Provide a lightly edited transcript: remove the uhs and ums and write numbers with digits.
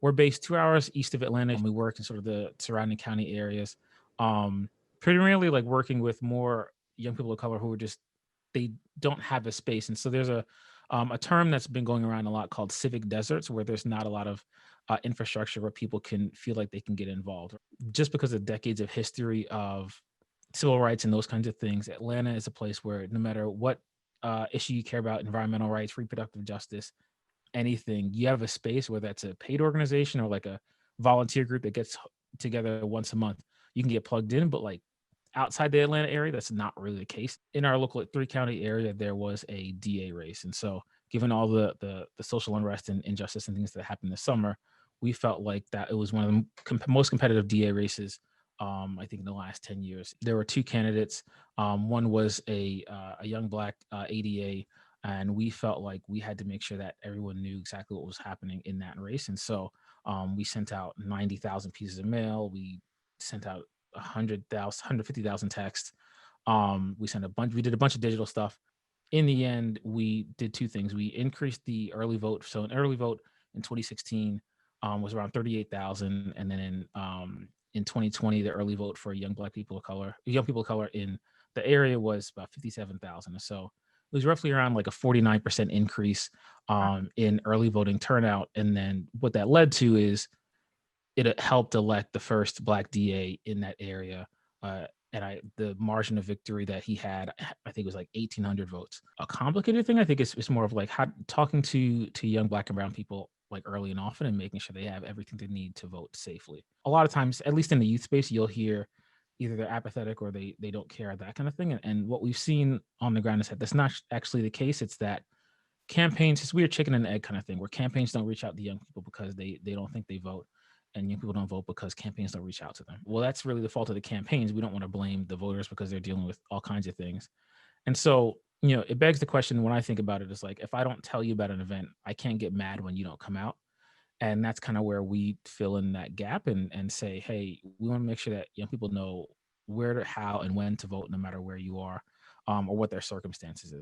We're based 2 hours east of Atlanta, and we work in sort of the surrounding county areas. Um, Primarily, like, working with more young people of color who are just they don't have a space, and so there's a term that's been going around a lot called civic deserts, where there's not a lot of, infrastructure where people can feel like they can get involved. Just because of decades of history of civil rights and those kinds of things, Atlanta is a place where no matter what, issue you care about, environmental rights, reproductive justice, anything, you have a space, whether that's a paid organization or like a volunteer group that gets together once a month, you can get plugged in. But like outside the Atlanta area, that's not really the case. In our local three county area, there was a DA race. And so given all the social unrest and injustice and things that happened this summer, we felt like that it was one of the most competitive DA races. I think in the last 10 years, there were two candidates. One was a young black ADA, and we felt like we had to make sure that everyone knew exactly what was happening in that race. And so we sent out 90,000 pieces of mail. We sent out 100,000, 150,000 texts. We did a bunch of digital stuff. In the end, we did two things. We increased the early vote. So an early vote in 2016 was around 38,000. And then in 2020, the early vote for young people of color in the area was about 57,000. So it was roughly around like a 49% increase in early voting turnout. And then what that led to is it helped elect the first black DA in that area. The margin of victory that he had, I think, was like 1,800 votes. A complicated thing, I think, is more of like how talking to young black and brown people like early and often, and making sure they have everything they need to vote safely. A lot of times, at least in the youth space, you'll hear either they're apathetic or they don't care, that kind of thing. And what we've seen on the ground is that that's not actually the case. It's that campaigns, it's weird chicken and egg kind of thing, where campaigns don't reach out to young people because they don't think they vote, and young people don't vote because campaigns don't reach out to them. Well, that's really the fault of the campaigns. We don't want to blame the voters because they're dealing with all kinds of things. And so, it begs the question when I think about it is like, if I don't tell you about an event, I can't get mad when you don't come out. And that's kind of where we fill in that gap and say, hey, we want to make sure that young people know where to, how, and when to vote, no matter where you are, or what their circumstances is.